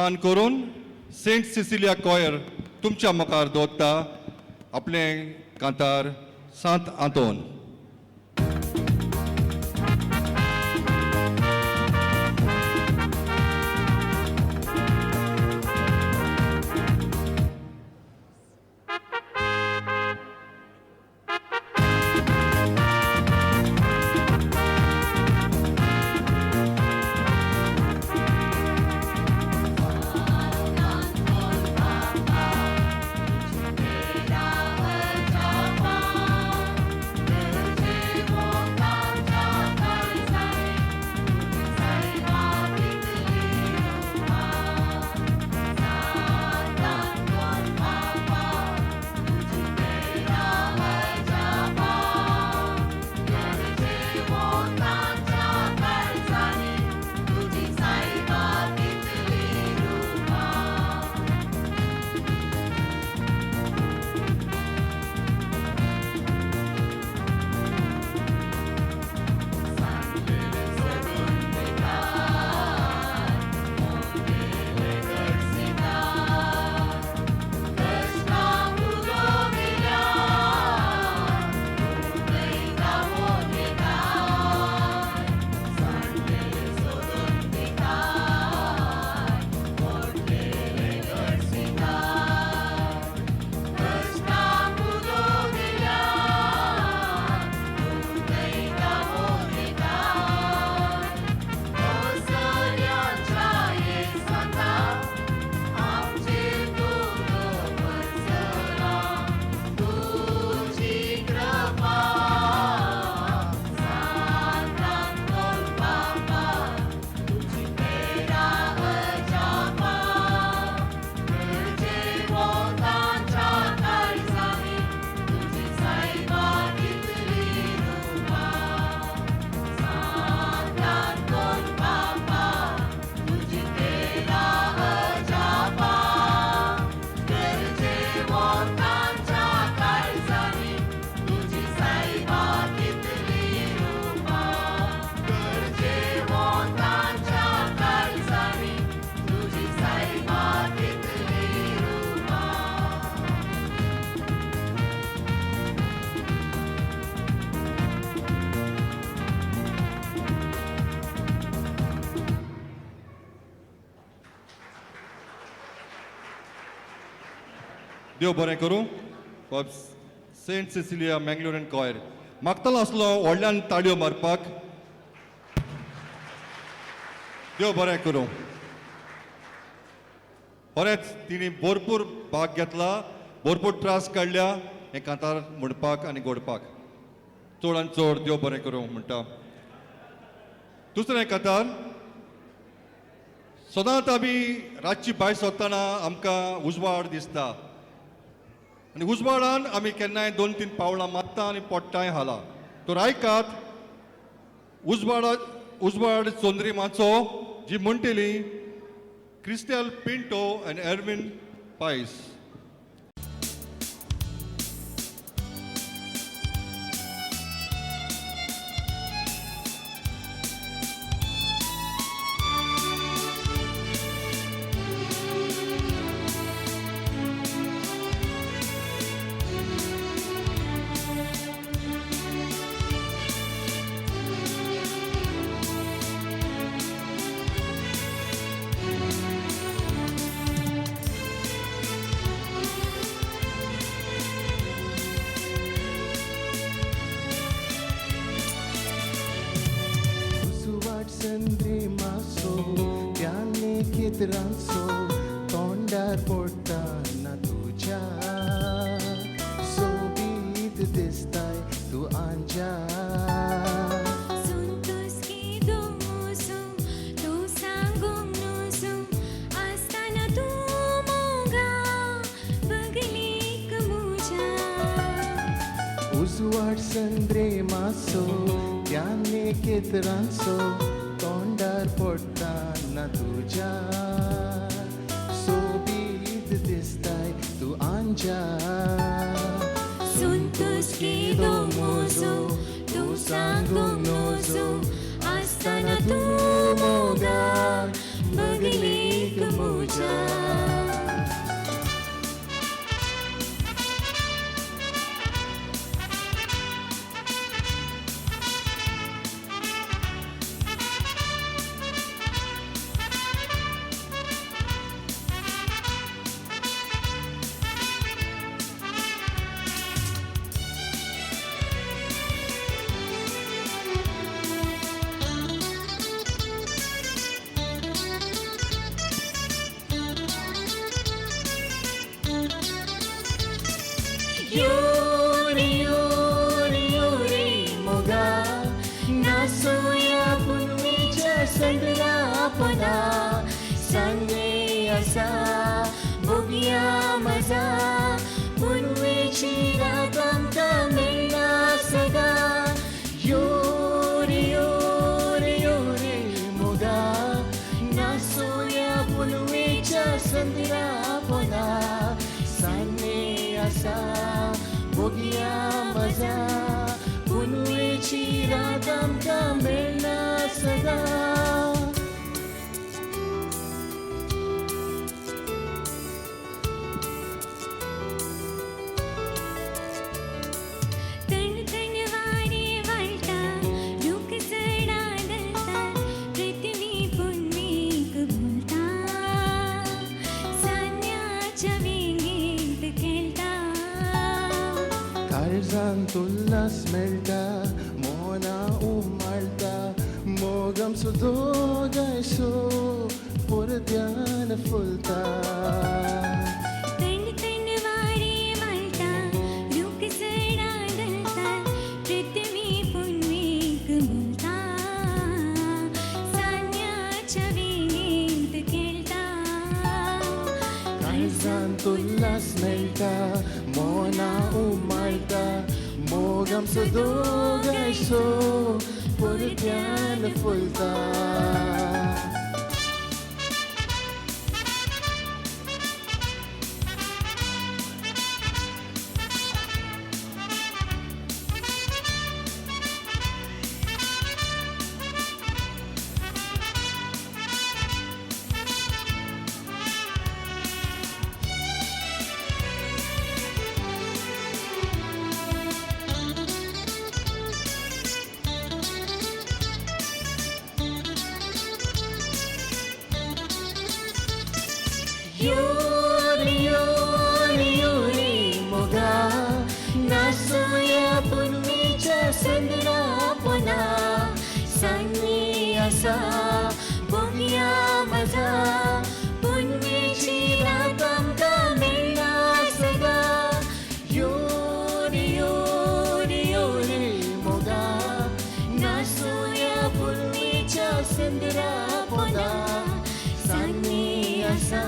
मान करून Saint Sicilia coir तुमच्या मुखार दवरता आपले कांतार सांत आंतोन. देव बरें करूं. सेंट सिसिलिया मँगलोरियन कॉयर मागतालो आसलो व्हडल्यान ताळयो मारपाक. देव बरें करूं. खरेंच तिणी भरपूर भाग घेतला, भरपूर त्रास काडल्या हें कांतार म्हणपाक आनी घडपाक. चड आनी चड देव बरें करूं म्हणटा. दुसरें कांतार सदांच आमी रातची भायर सरतना आमकां उजवाड दिसता आनी उजवाडान आमी केन्नाय 2-3 पावलां मारता आनी पडटाय हाला. तर आयकात उजवाड चोंद्री माचो जी म्हणटली क्रिस्टेल पिंटो आनी एरविन पायस. चित्रांचो तोंडार पडटाना तुज्या सोबीत दिसताय तूं आंजा. उजवाड संद्रे मासो त्याने केतरांचो तोंडार पडटाना तुज्या सोबीत दिसताय तूं आंजा. Suntos que domoso, tu sangonoso, hasta na tu mogar, bagalik मुजा Yuri, yuri, yuri, moga Nasuya punwicha sandra apana Sange asa, bugya maza Punwichi radam tamilna sada Yuri, yuri, yuri, moga Nasuya punwicha sandra apana Sange asa Bogya maza Punwichi radam tamilna sada तण तण वारे वाळटा रुख चढादता पृथ्वी पुन्नेक भुलता सान्याच्या वेगेत खेळता काळजान तुल्लास मेळटा मोना उमाळटा मोगम सुदोगायसो परद्यान फुलता तण तण वारे वाळटा रुख चढादता पृथ्वी पुन्नेक भुलता सान्याच्या वेगेत खेळता काळजान तुल्लास मेळटा मोना उमाळटा मोगम सुदोगायसो परद्यान फुलता Yuri, yuri, yuri, moga Nasuya punwicha sandra apana Sangi asa, bogya maza Punwichi radam tamilna sada Yuri, yuri, yuri, moga Nasuya punwicha sandra apana Sangi asa,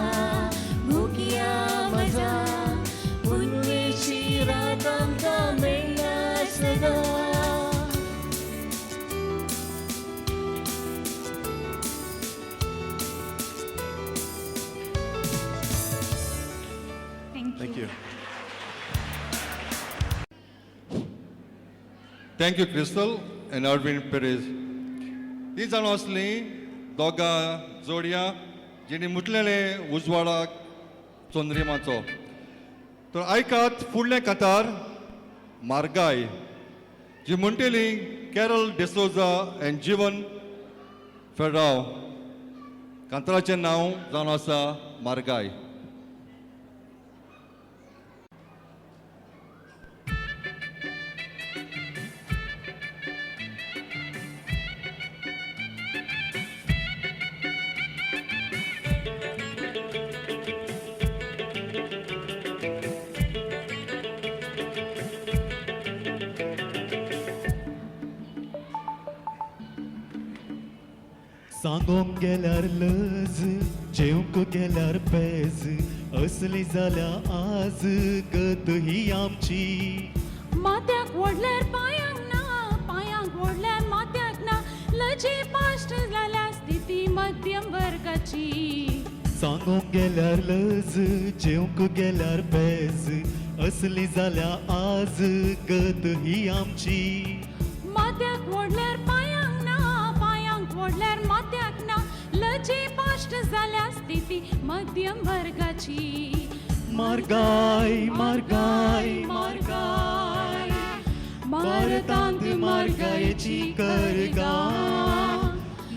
bogya maza Punwichi radam tamilna sada Thank you. Thank you, Crystal and Arvind Perez. ही जाणू असली दोगा जोडया जेणी मुटलेले उजवाडाक चोंद्रिमाचो तर आयकात फुडले कांतार मार्गाय जी म्हणटेली Carol D'Souza end जीवन फेडाव कांताराचें नांव जावन आसा मार्गाय. सांगोंक गेल्यार लज जेवंक गेल्यार पेज असली जाल्यार आज गत ही आमची माथ्याक ओडल्यार पांयांक ना पांयांक ओडल्यार माथ्याक ना लजे पाश्ट जाल्या स्थिती मध्यम वर्गाची सांगोंक गेल्यार लज जेवंक गेल्यार पेज असली जाल्यार आज गत ही आमची माथ्याक ओडल्यार पांयांक ना पांयांक ओडल्यार माथ्याक ना लज लजे पाष्ट जाल्या स्थिती मध्यम वर्गाची मारगाय मारगाय मारगाय भारतांत मारगायेची करगा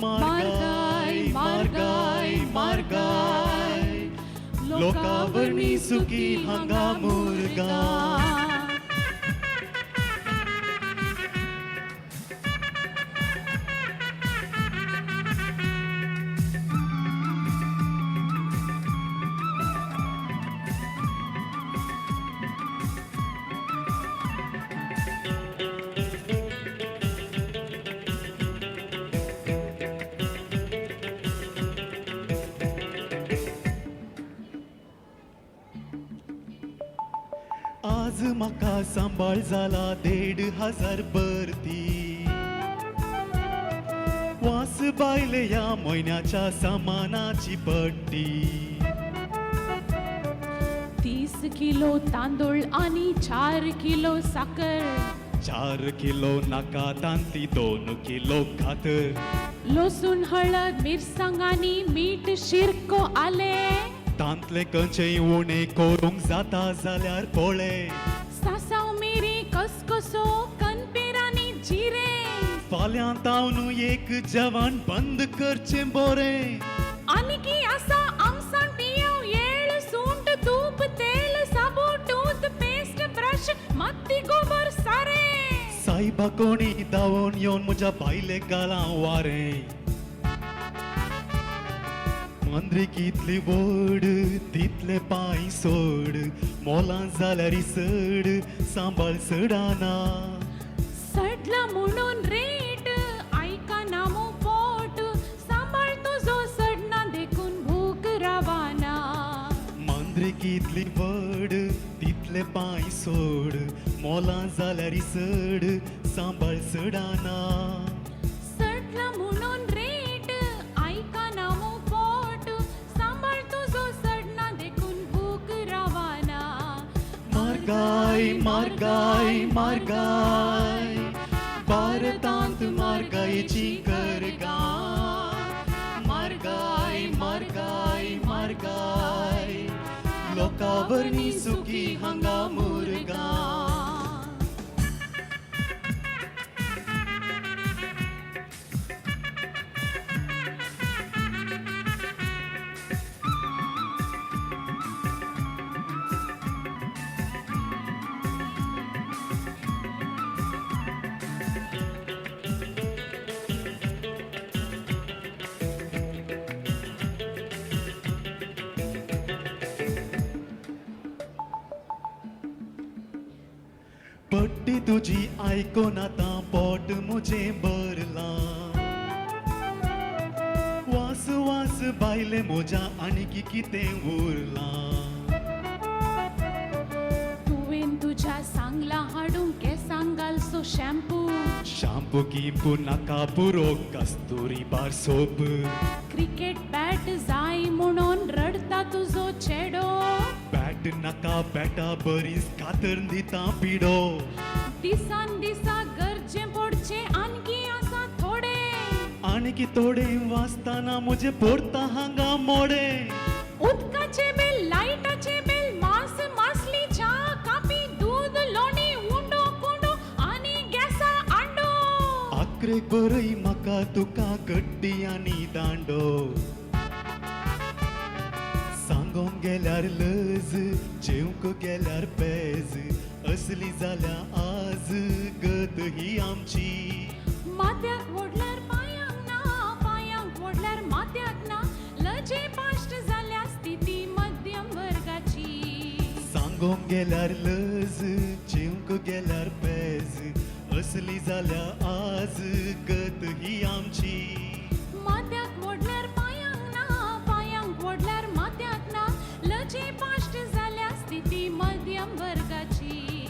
मारगाय मारगाय मारगाय लोकावरणी सुखी हांगा मुरगा आज म्हाका सांबाळ जाला 1,500 परती वास बायले ह्या म्हयन्याच्या सामानाची पट्टी 30 किलो तांदूळ आणि 4 किलो साखर 4 किलो नाका तांतली 2 किलो खातर लसूण हळद मिरसांग आणि मीठ शिरको आले तांतले खंयचेय उणे करूंक जाता जाल्यार पळय सासाव मिरी कसकसो कणपेर आनी जिरे फाल्यां तावन एक जेवण बंद करचें बरें आनी की आसा आमसाण पियेव येळ सुंठ तूप तेल साबू टूथ पेस्ट ब्रश मत्ती गोबर सारे सायबा कोणी धांवून येवन म्हज्या बायले गालां वारें मांद्री कितली व्हड तितले पांय सोड मोलां जाल्यार इसड सांबाळ सडाना सडला म्हणून रेट आयका नामो पोट सांबाळ तुझो सडना देखून भूक रावाना मांद्री कितली व्हड तितले पांय सोड मोलां जाल्यार इसड सांबाळ सडाना सडला म्हणून रेट आयका नामो पोट सांबाळ तुझो सडना देखून भूक रावाना मारगाय मारगाय मारगाय भारतांत मारगायेची करगा मारगाय मारगाय मारगाय लोकावरणी सुखी हांगा मुरगा पट्टी तुझी आयकोन आतां पोट मुजें भरलां वास वास बायले म्हज्या आनीक कितें उरलां तुवें तुझ्या सांगला हाडूंक केसांक घालसो शॅम्पू शांपू गिंपू नाका पुरो कस्तुरी बार सोप क्रिकेट बॅट जाय म्हणून रडता तुझो चेडो बॅट नाका बॅटा बरीच कातर दिता पिडो दिसान दिसा गरजे पडचे आणखी आसा थोडे आनीक थोडे वाचताना म्हजे पोरता हांगा मोडे उदकाचे बिल लायटाचे बिल मांस मासली च्या कापी दूध लोणी उंडो कुंडो आनी गॅसा आंडो आक्रेक बरय म्हाका तुका गड्डी आनी दांडो सांगोंक गेल्यार लज जेवंक गेल्यार पेज असली जाल्या आज गत ही आमची माथ्याक व्हडल्यार पांयांक ना पांयांक व्हडल्यार माथ्याक ना लजे पाश्ट जाल्या स्थिती मध्यम वर्गाची सांगोंक गेल्यार लज जेवंक गेल्यार पेज असली जाल्या आज गत ही आमची माथ्याक व्हडल्यार पांयांक ना पांयांक व्हडल्यार माथ्याक ना लजे पाश्ट जाल्या स्थिती मध्यम वर्गाची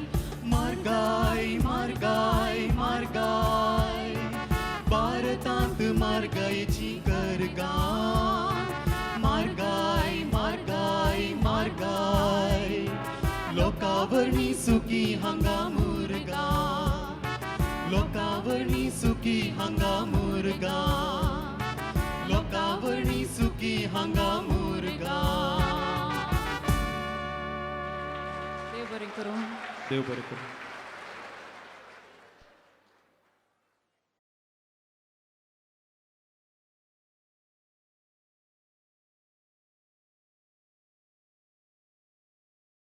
मारगाय मारगाय मारगाय भारतांत मारगायेची करगा मारगाय मारगाय मारगाय लोकावरणी सुखी हांगा मुरगा लोकावरणी सुखी हांगा मुरगा लोकावरणी बरें करूं. देव बरें करूं.